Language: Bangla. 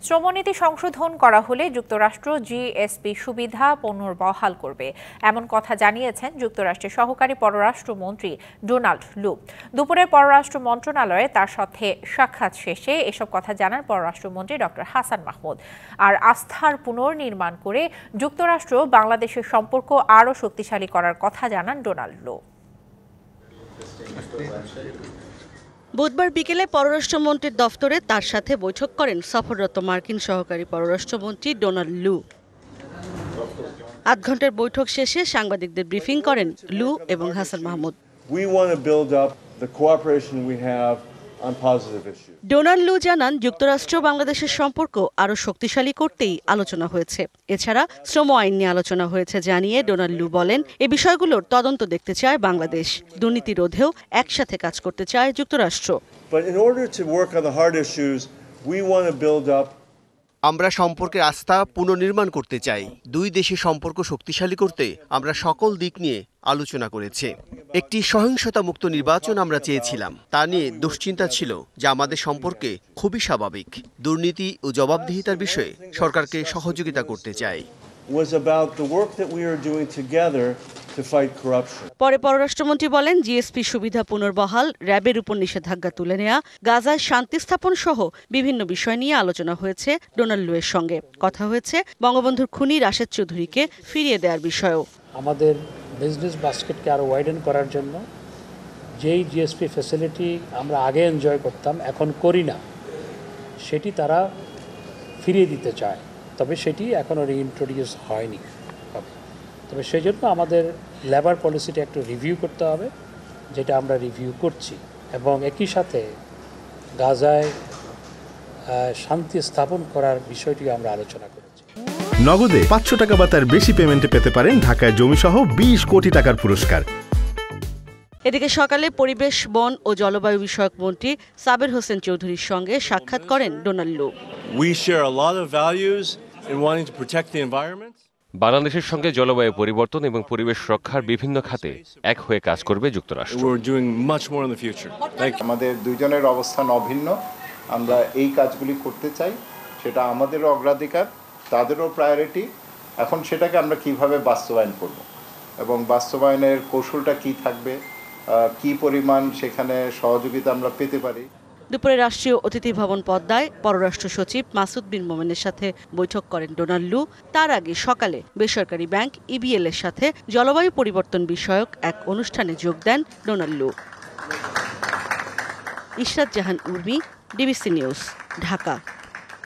শ্রমনীতি সংশোধন করা হলে যুক্তরাষ্ট্র জিএসপি সুবিধা পুনর্বহাল করবে, এমন কথা জানিয়েছেন যুক্তরাষ্ট্রের সহকারী পররাষ্ট্রমন্ত্রী ডোনাল্ড লু। দুপুরে পররাষ্ট্র মন্ত্রণালয়ে তার সাথে সাক্ষাৎ শেষে এসব কথা জানান পররাষ্ট্রমন্ত্রী ডক্টর হাসান মাহমুদ। আর আস্থার পুনর্নির্মাণ করে যুক্তরাষ্ট্র বাংলাদেশের সম্পর্ক আরও শক্তিশালী করার কথা জানান ডোনাল্ড লু। বুধবার বিকেলে পররাষ্ট্রমন্ত্রীর দফতরে তার সাথে বৈঠক করেন সফররত মার্কিন সহকারী পররাষ্ট্রমন্ত্রী ডোনাল্ড লু। ৮ ঘন্টার বৈঠক শেষে সাংবাদিকদের ব্রিফিং করেন লু এবং হাসান মাহমুদ। ডোনাল্ড লু জানান, যুক্তরাষ্ট্র বাংলাদেশের সম্পর্ক আরও শক্তিশালী করতেই আলোচনা হয়েছে। এছাড়া শ্রম আইন নিয়ে আলোচনা হয়েছে জানিয়ে ডোনাল্ড লু বলেন, এই বিষয়গুলোর তদন্ত দেখতে চায় বাংলাদেশ। দুর্নীতি রোধেও একসাথে কাজ করতে চায় যুক্তরাষ্ট্র। আমরা সম্পর্কের আস্থা পুনর্নির্মাণ করতে চাই। দুই দেশের সম্পর্ক শক্তিশালী করতে আমরা সকল দিক নিয়ে আলোচনা করেছি। একটি সহিংসতা মুক্ত নির্বাচন আমরা চেয়েছিলাম। তা নিয়ে দুশ্চিন্তা ছিল যা আমাদের সম্পর্কে খুবই স্বাভাবিক। দুর্নীতি ও জবাবদিহিতার বিষয়ে সরকারকে সহযোগিতা করতে চাই। পরে পররাষ্ট্রমন্ত্রী বলেন, জিএসপি সুবিধা পুনর্বহাল, র্যাবের উপর নিষেধাজ্ঞা তুলে নেওয়া, গাজায় শান্তি স্থাপন সহ বিভিন্ন বিষয় নিয়ে আলোচনা হয়েছে ডোনাল্ড লু এর সঙ্গে। কথা হয়েছে বঙ্গবন্ধুর খুনি রাশেদ চৌধুরীকে ফিরিয়ে দেওয়ার বিষয়েও। আমাদের বিজনেস বাস্কেটকে আরও ওয়াইডেন করার জন্য যেই জিএসপি ফ্যাসিলিটি আমরা আগে এনজয় করতাম এখন করি না, সেটি তারা ফিরিয়ে দিতে চায়। তবে সেটি এখনও রিইন্ট্রোডিউস হয়নি। তবে সেই জন্য আমাদের লেবার পলিসিটা একটু রিভিউ করতে হবে, যেটা আমরা রিভিউ করছি, এবং একই সাথে গাজায় শান্তি স্থাপন করার বিষয়টি আমরা আলোচনা করেছি। নগদে 500 টাকা বা তার বেশি পেমেন্টে পেতে পারেন ঢাকায় জমিসহ 20 কোটি টাকার পুরস্কার। এদিকে সকালে পরিবেশ, বন ও জলবায়ু বিষয়ক মন্ত্রী সাবের হোসেন চৌধুরীর সঙ্গে সাক্ষাৎ করেন ডোনাল্ড লু। বাংলাদেশের সঙ্গে জলবায়ু পরিবর্তন এবং পরিবেশ রক্ষার বিভিন্ন খাতে এক হয়ে কাজ করবে যুক্তরাষ্ট্র। আমাদের দুইজনের অবস্থান অভিন্ন। আমরা এই কাজগুলি করতে চাই, সেটা আমাদেরও অগ্রাধিকার, তাদেরও প্রায়োরিটি। এখন সেটাকে আমরা কিভাবে বাস্তবায়ন করব এবং বাস্তবায়নের কৌশলটা কি থাকবে, কি পরিমাণ সেখানে সহযোগিতা আমরা পেতে পারি। দুপুরে রাষ্ট্রীয় অতিথি ভবন পদ্মায় পররাষ্ট্র সচিব মাসুদ বিন মোমেনের সাথে বৈঠক করেন ডোনাল্ড লু। তার আগে সকালে বেসরকারি ব্যাংক ইবিএল এর সাথে জলবায়ু পরিবর্তন বিষয়ক এক অনুষ্ঠানে যোগ দেন ডোনাল্ড লু। ইশরাত জাহান উর্মি, ডিবিসি নিউজ, ঢাকা।